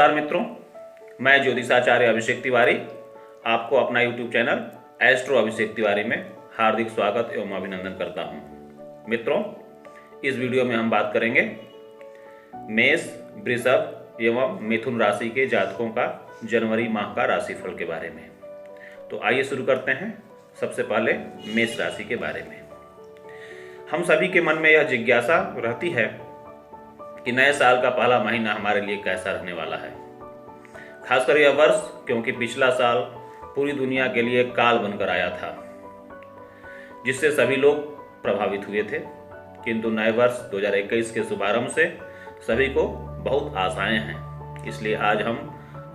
नमस्कार मित्रों, मैं ज्योतिषाचार्य अभिषेक तिवारी आपको अपना YouTube channel astro Abhishek Tiwari में हार्दिक स्वागत एवं अभिनंदन करता हूं। मित्रों, इस वीडियो में हम बात करेंगे मेष, वृषभ एवं मिथुन राशि के जातकों का जनवरी माह का राशिफल के बारे में। तो आइए शुरू करते हैं। सबसे पहले मेष राशि के बारे में। हम सभी के मन में यह जिज्ञासा रहती है कि नए साल का पहला महीना हमारे लिए कैसा रहने वाला है। खासकर यह वर्ष, क्योंकि पिछला साल पूरी दुनिया के लिए काल बनकर आया था, जिससे सभी लोग प्रभावित हुए थे। किंतु नए वर्ष 2021 के शुभारंभ से सभी को बहुत आशाएं हैं। इसलिए आज हम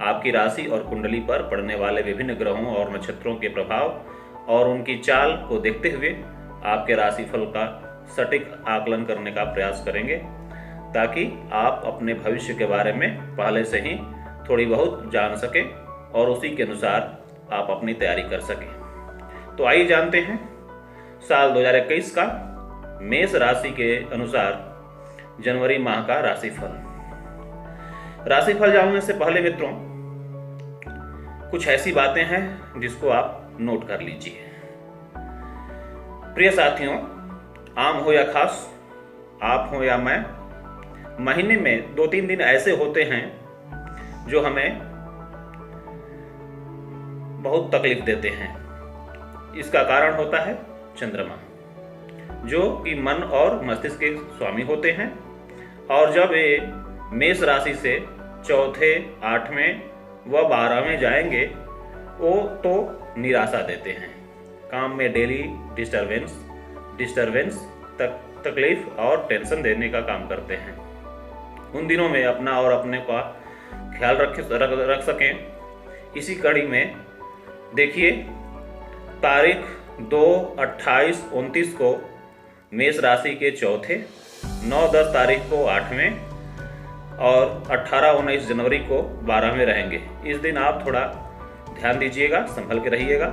आपकी राशि और कुंडली पर पड़ने वाले विभिन्न ग्रहों और नक्षत्रों के प्रभाव और उनकी चाल को देखते हुए आपके राशिफल का सटीक आकलन करने का प्रयास करेंगे, ताकि आप अपने भविष्य के बारे में पहले से ही थोड़ी बहुत जान सकें और उसी के अनुसार आप अपनी तैयारी कर सकें। तो आइए जानते हैं साल 2021 का मेष राशि के अनुसार जनवरी माह का राशिफल। राशिफल जानने से पहले मित्रों, कुछ ऐसी बातें हैं जिसको आप नोट कर लीजिए। प्रिय साथियों, आम हो या खास, आप हो या मैं, महीने में 2-3 दिन ऐसे होते हैं जो हमें बहुत तकलीफ देते हैं। इसका कारण होता है चंद्रमा, जो कि मन और मस्तिष्क के स्वामी होते हैं। और जब ये मेष राशि से चौथे, 8वें व 12वें जाएंगे, वो तो निराशा देते हैं। काम में डेली डिस्टरबेंस तकलीफ और टेंशन देने का काम करते हैं। उन दिनों में अपना और अपने का ख्याल रख सकें। इसी कड़ी में देखिए, तारीख 2, 28, 29 को मेष राशि के चौथे, 9-10 तारीख को 8वें और 18-19 जनवरी को 12वें रहेंगे। इस दिन आप थोड़ा ध्यान दीजिएगा, संभल के रहिएगा।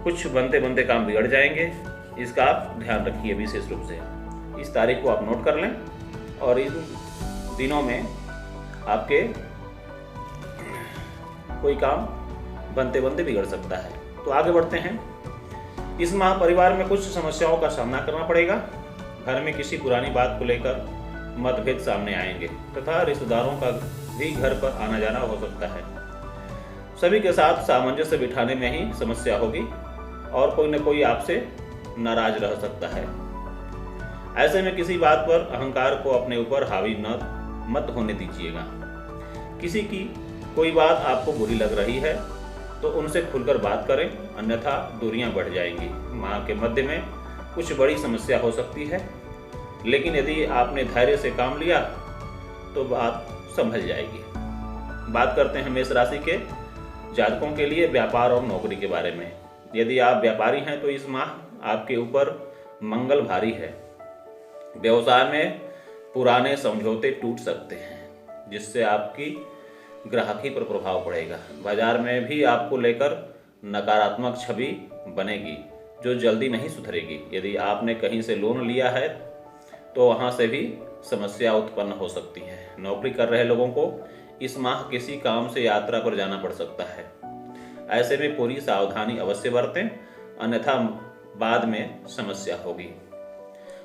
कुछ बनते काम बिगड़ जाएंगे, इसका आप ध्यान रखिए विशेष रूप से। इस तारीख को आप नोट कर लें और इन दिनों में आपके कोई काम बनते बिगड़ सकता है। तो आगे बढ़ते हैं। इस माह परिवार में कुछ समस्याओं का सामना करना पड़ेगा। घर में किसी पुरानी बात को लेकर मतभेद सामने आएंगे तथा रिश्तेदारों का भी घर पर आना जाना हो सकता है। सभी के साथ सामंजस्य बिठाने में ही समस्या होगी और कोई न कोई आपसे नाराज रह सकता है। ऐसे में किसी बात पर अहंकार को अपने ऊपर हावी मत होने दीजिएगा। किसी की कोई बात आपको बुरी लग रही है तो उनसे खुलकर बात करें, अन्यथा दूरियां बढ़ जाएंगी। माह के मध्य में कुछ बड़ी समस्या हो सकती है, लेकिन यदि आपने धैर्य से काम लिया तो बात संभल जाएगी। बात करते हैं मेष राशि के जातकों के लिए व्यापार और नौकरी के बारे में। यदि आप व्यापारी हैं तो इस माह आपके ऊपर मंगल भारी है। व्यवसाय में पुराने समझौते टूट सकते हैं, जिससे आपकी ग्राहकी पर प्रभाव पड़ेगा। बाजार में भी आपको लेकर नकारात्मक छवि बनेगी, जो जल्दी नहीं सुधरेगी। यदि आपने कहीं से लोन लिया है तो वहां से भी समस्या उत्पन्न हो सकती है। नौकरी कर रहे लोगों को इस माह किसी काम से यात्रा पर जाना पड़ सकता है। ऐसे में पूरी सावधानी अवश्य बरतें, अन्यथा बाद में समस्या होगी।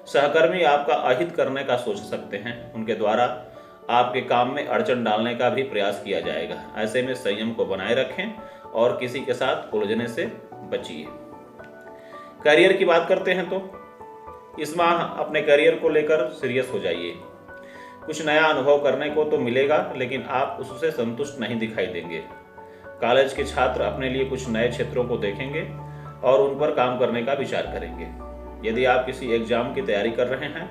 सहकर्मी आपका अहित करने का सोच सकते हैं। उनके द्वारा आपके काम में अड़चन डालने का भी प्रयास किया जाएगा। ऐसे में संयम को बनाए रखें और किसी के साथ उलझने से बचिए। करियर की बात करते हैं तो इस माह अपने करियर को लेकर सीरियस हो जाइए। कुछ नया अनुभव करने को तो मिलेगा, लेकिन आप उससे संतुष्ट नहीं दिखाई देंगे। कॉलेज के छात्र अपने लिए कुछ नए क्षेत्रों को देखेंगे और उन पर काम करने का विचार करेंगे। यदि आप किसी एग्जाम की तैयारी कर रहे हैं,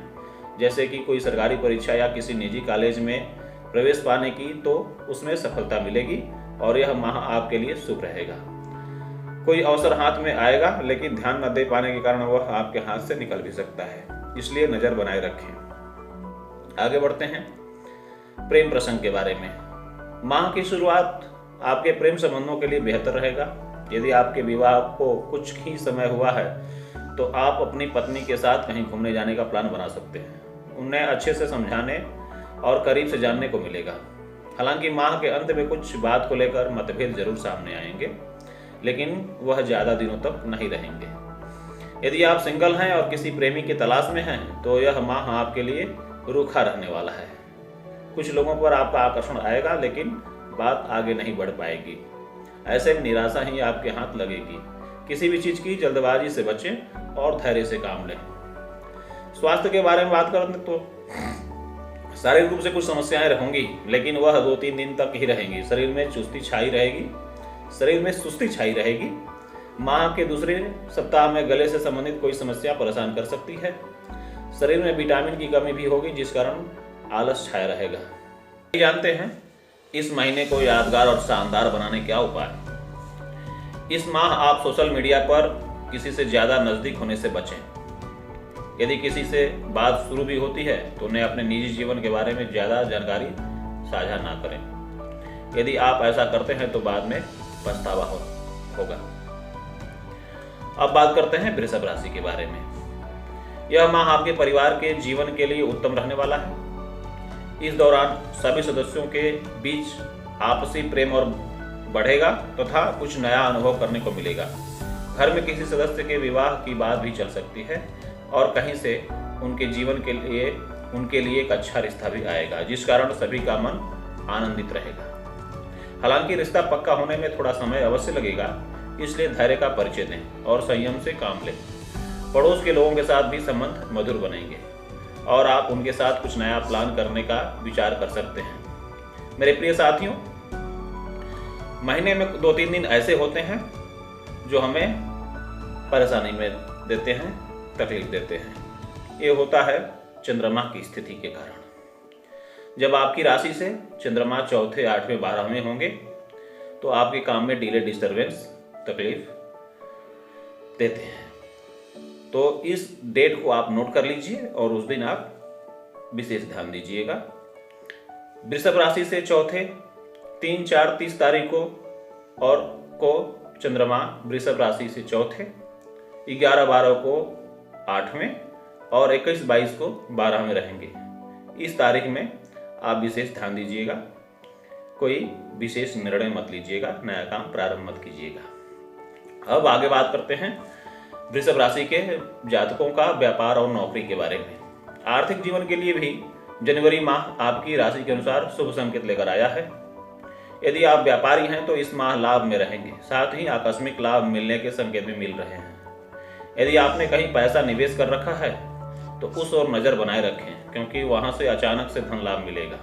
जैसे कि कोई सरकारी परीक्षा या किसी निजी कॉलेज में प्रवेश पाने की, तो उसमें सफलता मिलेगी और यह माह आपके लिए शुभ रहेगा। कोई अवसर हाथ में आएगा, लेकिन ध्यान न दे पाने के कारण वह आपके हाथ से निकल भी सकता है, इसलिए नज़र बनाए रखें। आगे बढ़ते हैं प्रेम प्रसंग के बारे में। माह की शुरुआत आपके प्रेम संबंधों के लिए बेहतर रहेगा। यदि आपके विवाह को कुछ ही समय हुआ है तो आप अपनी पत्नी के साथ कहीं घूमने जाने का प्लान बना सकते हैं। उन्हें अच्छे से समझाने और करीब से जानने को मिलेगा। हालांकि माह के अंत में कुछ बात को लेकर मतभेद जरूर सामने आएंगे, लेकिन वह ज़्यादा दिनों तक नहीं रहेंगे। यदि आप सिंगल हैं और किसी प्रेमी की तलाश में हैं तो यह माह आपके लिए रूखा रहने वाला है। कुछ लोगों पर आपका आकर्षण आएगा, लेकिन बात आगे नहीं बढ़ पाएगी। ऐसे में निराशा ही आपके हाथ लगेगी। किसी भी चीज़ की जल्दबाजी से बचें और धैर्य से काम लें। स्वास्थ्य के बारे में बात करें तो शारीरिक रूप से कुछ समस्याएं होंगी, लेकिन वह 2-3 दिन तक ही रहेंगी। शरीर में सुस्ती छाई रहेगी। माह के दूसरे सप्ताह में गले से संबंधित कोई समस्या परेशान कर सकती है। शरीर में विटामिन की कमी भी होगी, जिस कारण आलस छाया रहेगा। जानते हैं इस महीने को यादगार और शानदार बनाने क्या उपाय। इस माह आप सोशल मीडिया पर किसी से ज़्यादा नज़दीक होने से बचें। यदि किसी से बात शुरू भी होती है तो उन्हें अपने निजी जीवन के बारे में ज़्यादा जानकारी साझा ना करें। यदि आप ऐसा करते हैं तो बाद में पछतावा होगा। अब बात करते हैं वृषभ राशि के बारे में। यह माह आपके परिवार के जीवन के लिए उत्तम रहने वाला है। इस दौरान सभी सदस्यों के बीच आपसी प्रेम और बढ़ेगा तथा कुछ नया अनुभव करने को मिलेगा। घर में किसी सदस्य के विवाह की बात भी चल सकती है और कहीं से उनके जीवन के लिए एक अच्छा रिश्ता भी आएगा, जिस कारण सभी का मन आनंदित रहेगा। हालांकि रिश्ता पक्का होने में थोड़ा समय अवश्य लगेगा, इसलिए धैर्य का परिचय दें और संयम से काम लें। पड़ोस के लोगों के साथ भी संबंध मधुर बनेंगे और आप उनके साथ कुछ नया प्लान करने का विचार कर सकते हैं। मेरे प्रिय साथियों, महीने में 2-3 दिन ऐसे होते हैं जो हमें परेशानी में देते हैं, तकलीफ देते हैं। ये होता है चंद्रमा की स्थिति के कारण। जब आपकी राशि से चंद्रमा 4, 8, 12 होंगे तो आपके काम में डिले, डिस्टर्बेंस, तकलीफ देते हैं। तो इस डेट को आप नोट कर लीजिए और उस दिन आप विशेष ध्यान दीजिएगा। वृषभ राशि से 4, 3, 4, 30 तारीख को चंद्रमा वृषभ राशि से 4, 11, 12 को 8 और 21, 22 को 12 रहेंगे। इस तारीख में आप विशेष ध्यान दीजिएगा। कोई विशेष निर्णय मत लीजिएगा, नया काम प्रारंभ मत कीजिएगा। अब आगे बात करते हैं वृषभ राशि के जातकों का व्यापार और नौकरी के बारे में। आर्थिक जीवन के लिए भी जनवरी माह आपकी राशि के अनुसार शुभ संकेत लेकर आया है। यदि आप व्यापारी हैं तो इस माह लाभ में रहेंगे, साथ ही आकस्मिक लाभ मिलने के संकेत भी मिल रहे हैं। यदि आपने कहीं पैसा निवेश कर रखा है तो उस ओर नज़र बनाए रखें, क्योंकि वहां से अचानक से धन लाभ मिलेगा।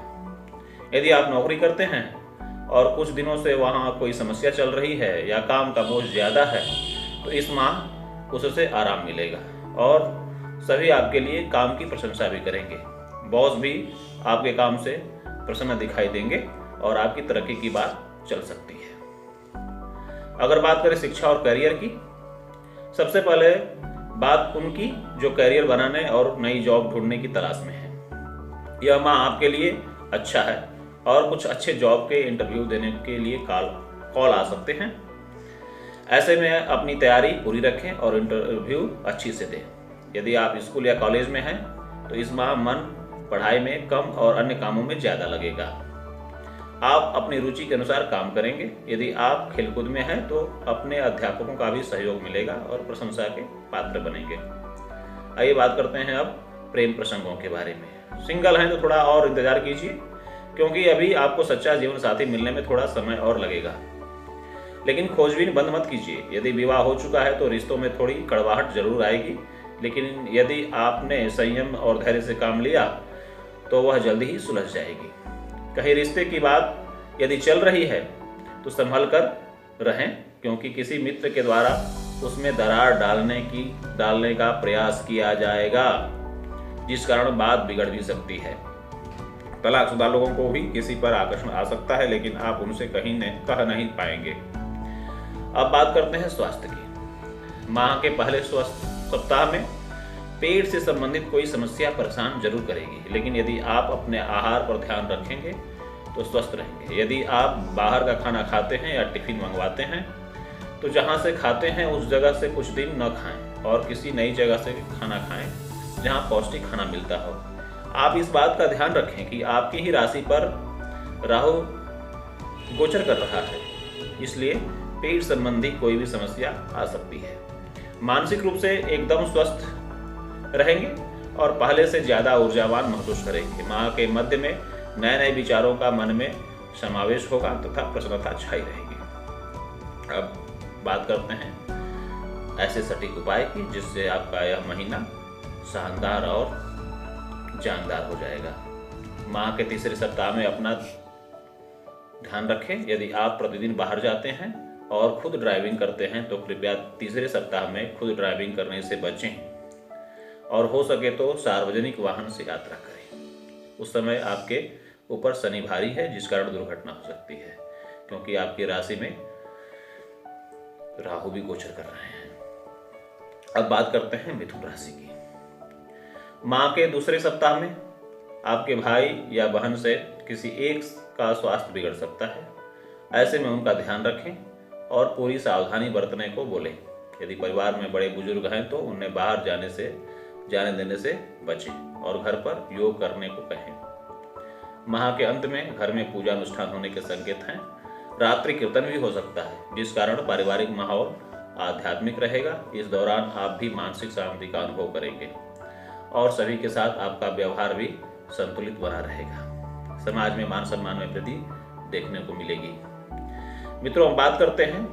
यदि आप नौकरी करते हैं और कुछ दिनों से वहां कोई समस्या चल रही है या काम का बोझ ज़्यादा है तो इस माह उससे आराम मिलेगा और सभी आपके लिए काम की प्रशंसा भी करेंगे। बॉस भी आपके काम से प्रसन्न दिखाई देंगे और आपकी तरक्की की बात चल सकती है। अगर बात करें शिक्षा और करियर की, सबसे पहले बात उनकी जो करियर बनाने और नई जॉब ढूंढने की तलाश में है। यह माह आपके लिए अच्छा है और कुछ अच्छे जॉब के इंटरव्यू देने के लिए कॉल आ सकते हैं। ऐसे में अपनी तैयारी पूरी रखें और इंटरव्यू अच्छी से दें। यदि आप स्कूल या कॉलेज में हैं तो इस माह मन पढ़ाई में कम और अन्य कामों में ज़्यादा लगेगा। आप अपनी रुचि के अनुसार काम करेंगे। यदि आप खेलकूद में हैं तो अपने अध्यापकों का भी सहयोग मिलेगा और प्रशंसा के पात्र बनेंगे। आइए बात करते हैं अब प्रेम प्रसंगों के बारे में। सिंगल हैं तो थोड़ा और इंतजार कीजिए, क्योंकि अभी आपको सच्चा जीवन साथी मिलने में थोड़ा समय और लगेगा। लेकिन खोजबीन बंद मत कीजिए। यदि विवाह हो चुका है तो रिश्तों में थोड़ी कड़वाहट जरूर आएगी, लेकिन यदि आपने संयम और धैर्य से काम लिया तो वह जल्दी ही सुलझ जाएगी। कहीं रिश्ते की बात यदि चल रही है तो संभल कर रहें, क्योंकि किसी मित्र के द्वारा उसमें दरार डालने का प्रयास किया जाएगा, जिस कारण बात बिगड़ भी सकती है। तलाकशुदा लोगों को भी किसी पर आकर्षण आ सकता है, लेकिन आप उनसे कह नहीं पाएंगे। अब बात करते हैं स्वास्थ्य की। माह के पहले सप्ताह में पेट से संबंधित कोई समस्या परेशान जरूर करेगी, लेकिन यदि आप अपने आहार पर ध्यान रखेंगे तो स्वस्थ रहेंगे। यदि आप बाहर का खाना खाते हैं या टिफिन मंगवाते हैं तो जहां से खाते हैं उस जगह से कुछ दिन न खाएं और किसी नई जगह से खाना खाएं जहां पौष्टिक खाना मिलता हो। आप इस बात का ध्यान रखें कि आपकी ही राशि पर राहु गोचर कर रहा है, इसलिए पेट संबंधी कोई भी समस्या आ सकती है। मानसिक रूप से एकदम स्वस्थ रहेंगे और पहले से ज़्यादा ऊर्जावान महसूस करेंगे। माह के मध्य में नए नए विचारों का मन में समावेश होगा तथा प्रसन्नता छाई रहेगी। अब बात करते हैं ऐसे सटीक उपाय की जिससे आपका यह महीना शानदार और जानदार हो जाएगा। माह के तीसरे सप्ताह में अपना ध्यान रखें। यदि आप प्रतिदिन बाहर जाते हैं और खुद ड्राइविंग करते हैं तो कृपया तीसरे सप्ताह में खुद ड्राइविंग करने से बचें और हो सके तो सार्वजनिक वाहन से यात्रा करें। उस समय आपके ऊपर शनि भारी है जिस कारण दुर्घटना हो सकती है, क्योंकि आपकी राशि में राहु भी गोचर कर रहे हैं। अब बात करते हैं मिथुन राशि की। माह के दूसरे सप्ताह में आपके भाई या बहन से किसी एक का स्वास्थ्य बिगड़ सकता है। ऐसे में उनका ध्यान रखें और पूरी सावधानी बरतने को बोलें। यदि परिवार में बड़े बुजुर्ग हैं तो उन्हें बाहर जाने देने से बचें और घर पर योग करने को कहें। माह के अंत में घर में पूजा अनुष्ठान होने के संकेत हैं। रात्रि कीर्तन भी हो सकता है जिस कारण पारिवारिक माहौल आध्यात्मिक रहेगा। इस दौरान आप भी मानसिक शांति का अनुभव करेंगे और सभी के साथ आपका व्यवहार भी संतुलित बना रहेगा। समाज में मान सम्मान में वृद्धि देखने को मिलेगी। मित्रों, हम बात करते हैं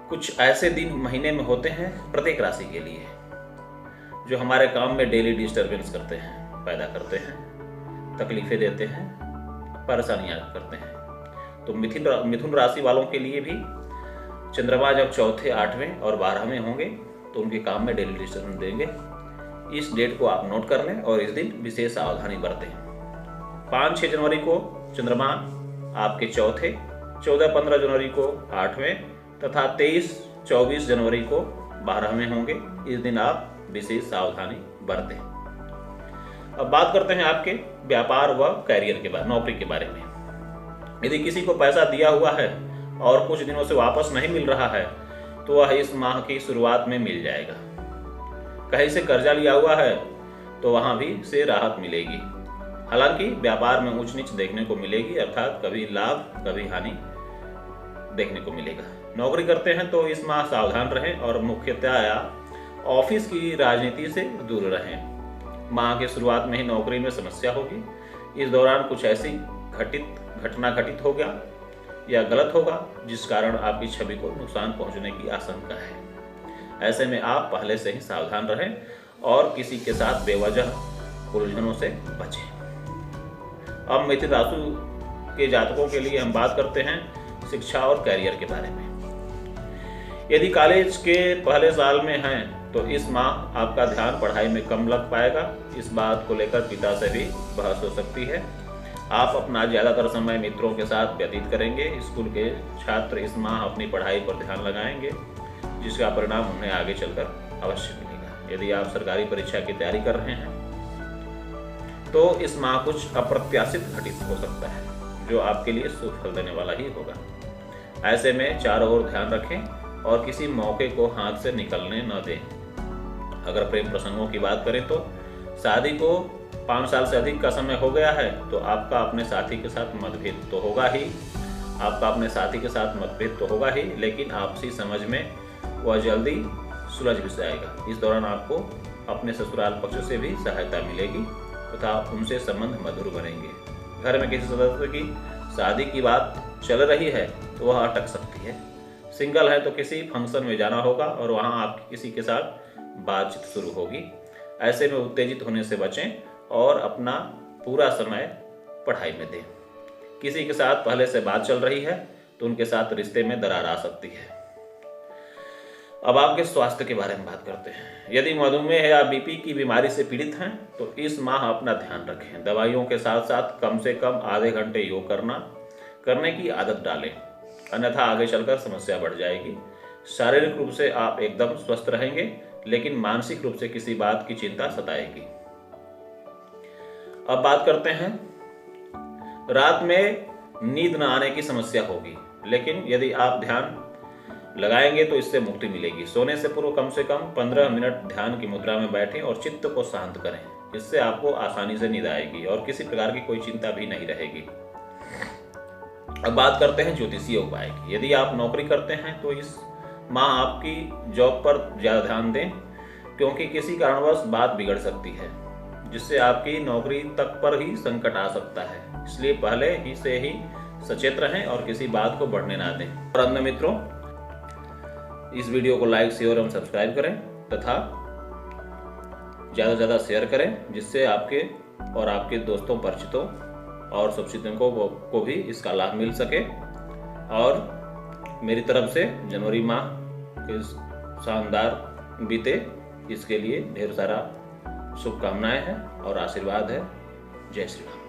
कुछ ऐसे दिन महीने में होते हैं प्रत्येक राशि के लिए जो हमारे काम में डेली डिस्टर्बेंस करते हैं, पैदा करते हैं, तकलीफें देते हैं, परेशानियां करते हैं। तो मिथुन राशि वालों के लिए भी चंद्रमा जब चौथे, 8वें और 12वें होंगे तो उनके काम में डेली डिस्टर्बेंस देंगे। इस डेट को आप नोट कर लें और इस दिन विशेष सावधानी बरतें। 5-6 जनवरी को चंद्रमा आपके चौथे, 14-15 जनवरी को 8वें तथा 23-24 जनवरी को 12वें होंगे। इस दिन आप विशेष सावधानी बरतें। अब बात करते हैं आपके व्यापार व कैरियर के बारे, नौकरी के बारे में। यदि किसी को पैसा दिया हुआ है और कुछ दिनों से वापस नहीं मिल रहा है तो वह इस माह की शुरुआत में मिल जाएगा। कहीं से कर्जा लिया हुआ है तो वहां भी से राहत मिलेगी। हालांकि व्यापार में ऊंच नीच देखने को मिलेगी, अर्थात कभी लाभ कभी हानि देखने को मिलेगा। नौकरी करते हैं तो इस माह सावधान रहें और मुख्यतया ऑफिस की राजनीति से दूर रहें। माह के शुरुआत में ही नौकरी में समस्या होगी। इस दौरान कुछ ऐसी घटना घटित हो गया या गलत होगा जिस कारण आपकी छवि को नुकसान पहुंचने की आशंका है। ऐसे में आप पहले से ही सावधान रहें और किसी के साथ बेवजह उलझनों से बचें। अब मिथुन राशि के जातकों के लिए हम बात करते हैं शिक्षा और कैरियर के बारे में। यदि कॉलेज के पहले साल में हैं तो इस माह आपका ध्यान पढ़ाई में कम लग पाएगा। इस बात को लेकर पिता से भी बहस हो सकती है। आप अपना ज़्यादातर समय मित्रों के साथ व्यतीत करेंगे। स्कूल के छात्र इस माह अपनी पढ़ाई पर ध्यान लगाएंगे जिसका परिणाम उन्हें आगे चलकर अवश्य मिलेगा। यदि आप सरकारी परीक्षा की तैयारी कर रहे हैं तो इस माह कुछ अप्रत्याशित घटित हो सकता है जो आपके लिए शुभ फल देने वाला ही होगा। ऐसे में चारों ओर ध्यान रखें और किसी मौके को हाथ से निकलने न दें। अगर प्रेम प्रसंगों की बात करें तो शादी को 5 साल से अधिक का समय हो गया है तो आपका अपने साथी के साथ मतभेद तो होगा ही, लेकिन आपसी समझ में वह जल्दी सुलझ भी जाएगा। इस दौरान आपको अपने ससुराल पक्ष से भी सहायता मिलेगी तथा उनसे संबंध मधुर बनेंगे। घर में किसी सदस्य की शादी की बात चल रही है तो वह अटक सकती है। सिंगल है तो किसी फंक्शन में जाना होगा और वहां आपकी किसी के साथ बातचीत शुरू होगी। ऐसे में उत्तेजित होने से बचें और अपना पूरा समय पढ़ाई में दें। किसी के साथ पहले से बात चल रही है तो उनके साथ रिश्ते में दरार आ सकती है। अब आपके स्वास्थ्य के बारे में बात करते हैं। यदि मधुमेह या बीपी की बीमारी से पीड़ित हैं तो इस माह अपना ध्यान रखें। दवाइयों के साथ साथ कम से कम आधे घंटे योग करने की आदत डालें, अन्यथा आगे चलकर समस्या बढ़ जाएगी। शारीरिक रूप से आप एकदम स्वस्थ रहेंगे लेकिन मानसिक रूप से किसी बात की चिंता सताएगी। अब बात करते हैं रात में नींद न आने की समस्या होगी, लेकिन यदि आप ध्यान लगाएंगे तो इससे मुक्ति मिलेगी। सोने से पूर्व कम से कम 15 मिनट ध्यान की मुद्रा में बैठें और चित्त को शांत करें। इससे आपको आसानी से नींद आएगी और किसी प्रकार की कोई चिंता भी नहीं रहेगी। अब बात करते हैं ज्योतिषीय उपाय की। यदि आप नौकरी करते हैं तो इस माह आपकी जॉब पर ज़्यादा ध्यान दें, क्योंकि किसी कारणवश बात बिगड़ सकती है जिससे आपकी नौकरी तक पर ही संकट आ सकता है। इसलिए पहले ही से ही सचेत रहें और किसी बात को बढ़ने ना दें। और अन्य मित्रों, इस वीडियो को लाइक, शेयर एवं सब्सक्राइब करें तथा ज़्यादा से ज़्यादा शेयर करें, जिससे आपके और आपके दोस्तों, परिचितों और शुभचिंतकों को भी इसका लाभ मिल सके। और मेरी तरफ से जनवरी माह के शानदार बीते, इसके लिए ढेर सारा शुभकामनाएं हैं और आशीर्वाद है। जय श्री राम।